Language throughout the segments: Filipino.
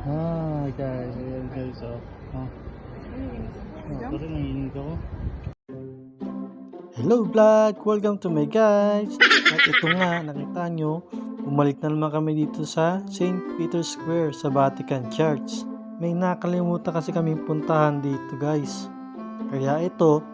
Guys, ayan guys, ito rin nanginig ako. Hello vlog! Welcome to my guys! At ito nga, nakita nyo, bumalik na naman kami dito sa St. Peter's Square sa Vatican Church. May nakalimutan kasi kami puntahan dito guys. Kaya ito,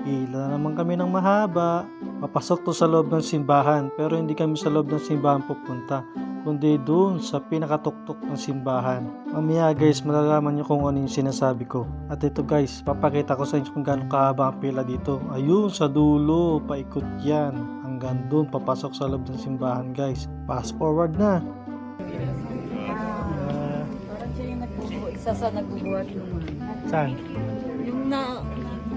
pila na naman kami ng mahaba. Papasok to sa loob ng simbahan, pero hindi kami sa loob ng simbahan pupunta, kundi doon sa pinakatuktok ng simbahan. Mamaya guys, malalaman nyo kung ano yung sinasabi ko. At ito guys, papakita ko sa inyo kung gaano kahaba ang pila dito. Ayun, sa dulo, paikot yan. Hanggang doon, papasok sa loob ng simbahan guys. Fast forward na. Parang siya yung isa sa nagbubuhat naman. Saan? Yung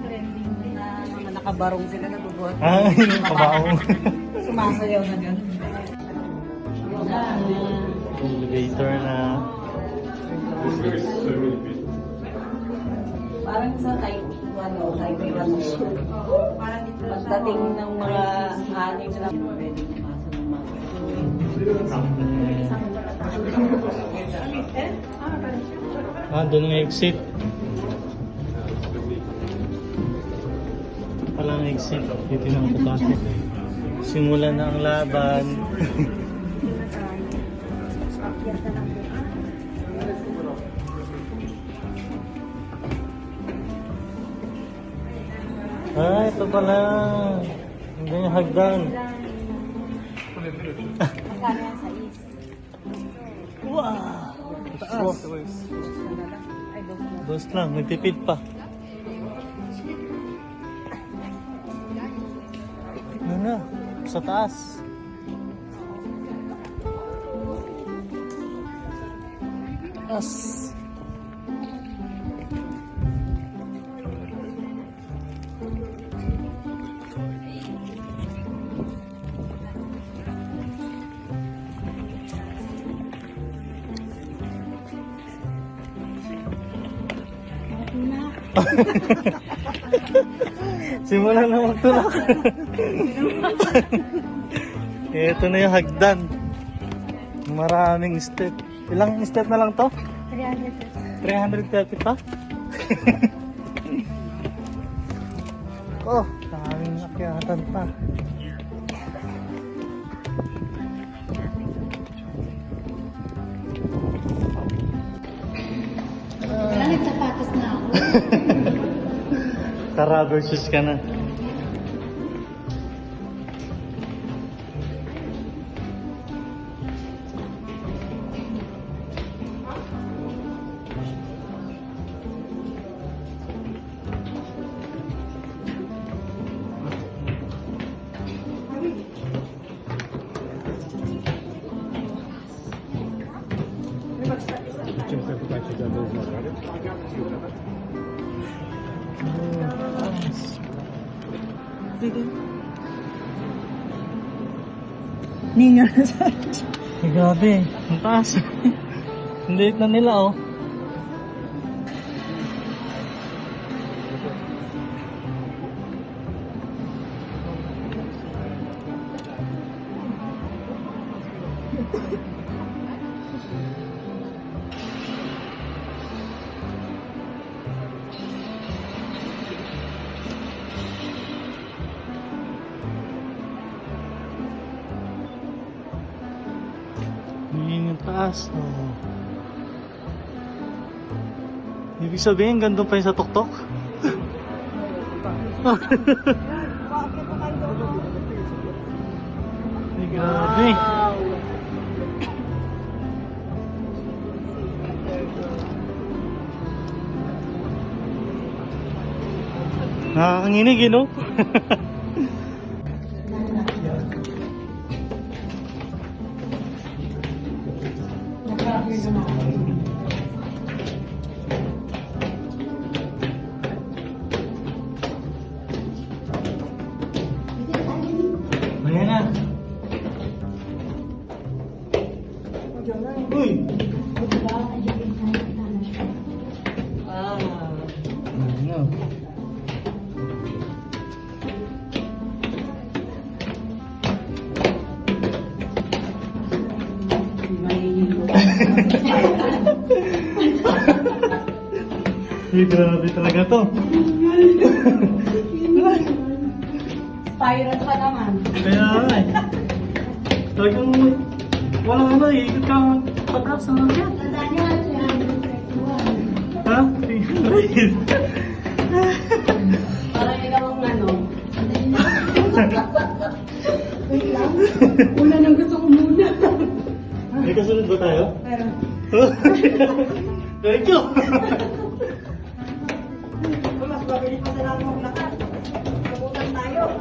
trending na mga nakabarong sila nagbubuhat. Yung kabaong. Sumasayaw na gano'n. Elevator na. Parang sa highway 1. Pagdating ng mga anim na pwede pumasok ng mga. Doon ang exit. Palang exit. Dito na ako papasok. Simula na ang laban. Ito pala. Hindi yung hagdan. Magkano yan sa is? Wow! Taas. Dos lang, nagtipid pa. Ano na? Sa taas. Taas. Simula na magtulak. Ito na yung hagdan. Maraming step. Ilang step na lang to? 330 pa? Oh, daming akyatan pa. Nagsapatos na ako. Rubber shoes ka na. Ninga na sa Ay, grabe, ang taas. Ang liit na nila oh. Yun yung taas. Oh. Ibig sabihin, gandun pa yung sa tuktok? Ay, grabe. Nakakanginig, no? Ayan na. Uy! Ano? Grabe talaga to. Pirate pa naman. Kaya nga eh. Talagang walang ano eh. Ikot ka pataas na lang yan. Ha? Parang ikaw ang ano. Wait lang. Una nang gusto ko muna. May kasunod ba tayo? Pero, Thank you! mas mabilis pa sila akong lakad. Kabutan tayo.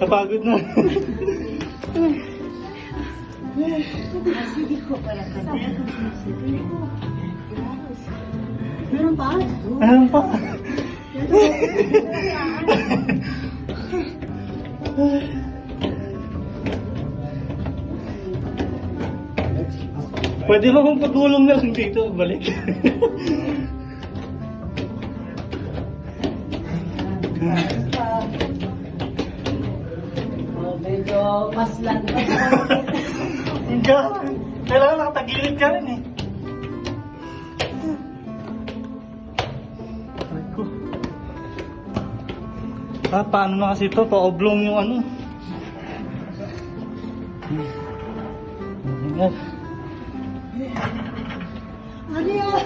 Napagod na. Sige ko pala. Meron pa? Ano pa? Pwede ba kung pagulong na lang dito? Balik. Oh, medyo maslan pa. Hindi. Kailangan nakatagilid ka rin eh. Ay ko. Paano na kasi ito? Pa-oblong yung ano. Ayan. Ano yan?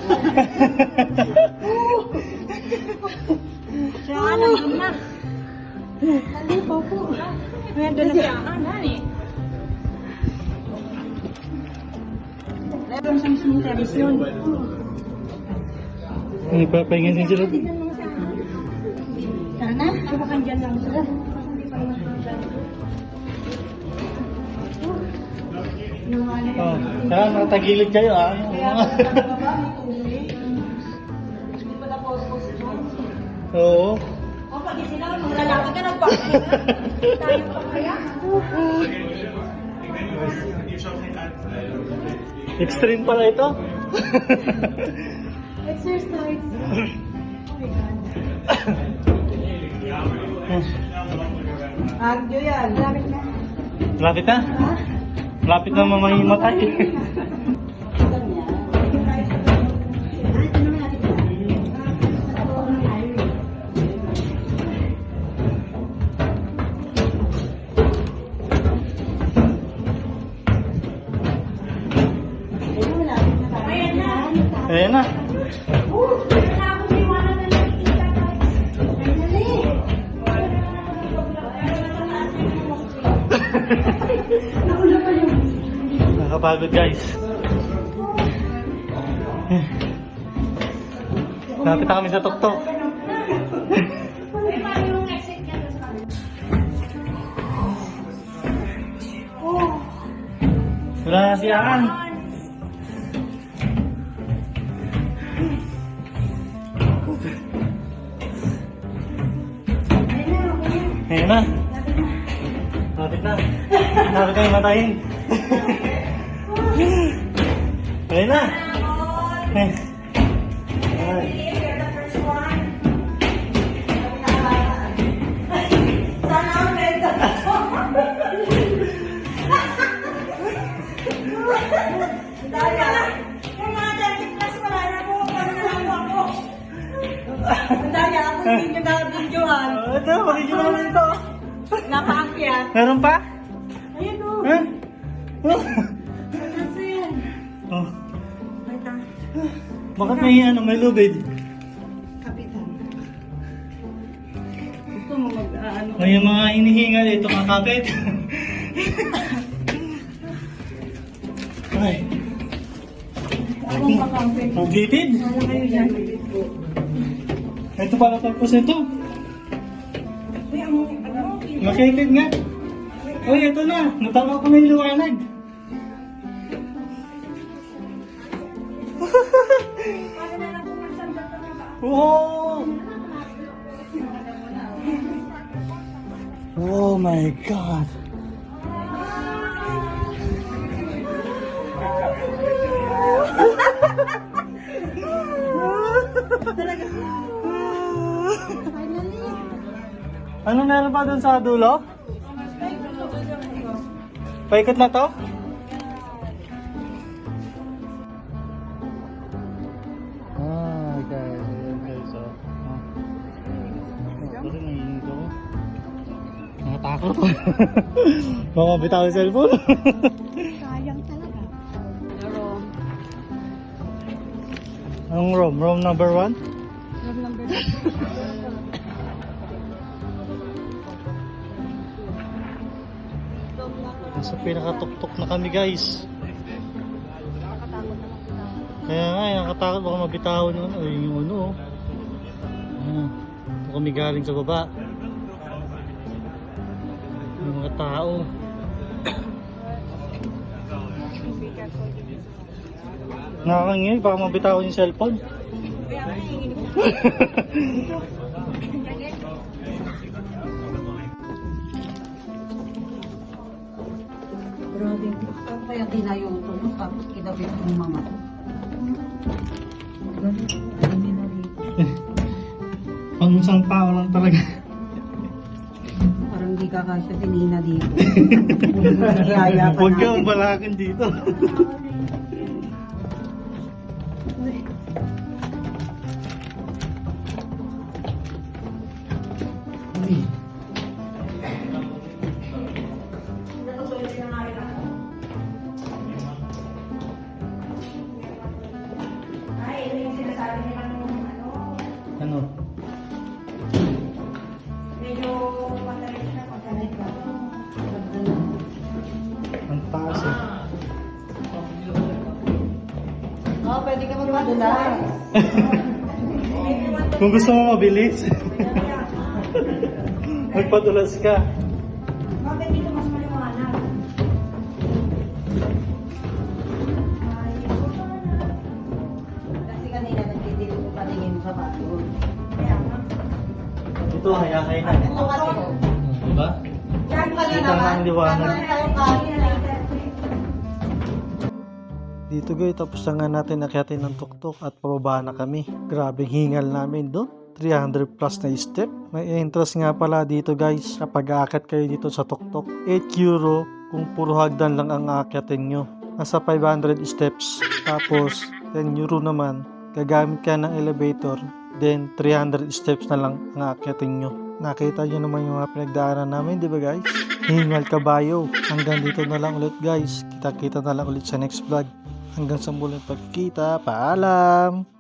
Siya ka nandun na. Ano pa po? Nandun na siya ka na eh. Meron sa mismong television. Papahingan din sila. Sana, kapakan dyan lang sila. Oh, kaya nakatagilid kayo ah. Hindi pa na post-post doon. Oo. O, pag sila, mga lalaki ka ng bakit. Tayo pa kaya. Extreme pala ito. Exercise. Agyo yan. Lapit na. Lapit na? Lapit na mamahimatay. Ayan na. Nakapagod guys. Lapit na kami sa tuktok. Wala na siyaan. Ayan na. Lapit na. Lapit na yung matayin. Ayan na. Ayan. Daya, ako hindi nyo na-videohan. Ito, pakikita naman ito. Napaakyat. Meron pa? Ayan o. Ha? Oh. Kasi yan. Oh. Ay, ta. Bakit may ano, may lubid? Kapitan. Gusto mo mag-ano? May mga inihingal ito kakapit. Ay. Akong makampin. Ang gitid. Wala kayo dyan. Ito pala tapos ito. Uy, ang ano? Makitid nga. Uy, ito na. Natama ko na yung liwanag. Wow! Oh my God! Ano meron pa dun sa dulo? Paikot na to? Guys. Ayan guys. Kasi nanginig ako. Nakatakot ako. Baka bitaw yung cellphone. Sayang talaga. Room. Anong room? Room number 1? Room number 2. Nasa pinakatuktok na kami guys. Nakakatakot naman kita. Kaya nga, nakatakot baka mabitawan yung ano. Yung ano oh. Ito kami galing sa baba. Yung mga tao. Nakakangin, baka mabitawan yung cellphone. Kaya nga, hingin mo. Grabe, kaya tinayo ko no, tapos kinabit ng mama ko. Ganun, hindi na rito. Pang isang tao lang talaga. Parang di kakasya si Nina dito. Niyaya pa Huwag ka natin. balakin dito. Ano? Ang taas eh. Oh, pwede ka magpadula. Kung gusto mo mabilis, magpadulas ka. Bakit dito mas maliwanag? Kasi kanina nagtitigil ko patingin sa bathroom. Kaya nga. Ito, hayakay na. Ito kasi, Diba? yan ka na Kita naman. ng liwanag. Naman tayo kain na Dito guys, tapos na nga natin nakyatin ng tuktok at pababa na kami. Grabe hingal namin doon. 300 plus na step. May entrance nga pala dito guys. Kapag aakyat kayo dito sa tuktok, 8 euro kung puro hagdan lang ang aakyatin nyo. Nasa 500 steps. Tapos 10 euro naman. Gagamit ka ng elevator. Then 300 steps na lang ang aakyatin nyo. Nakita nyo naman yung mga pinagdaanan namin, di ba guys? Hingal kabayo. Hanggang dito na lang ulit guys. Kita-kita na lang ulit sa next vlog. Hanggang sa muling pagkita. Paalam!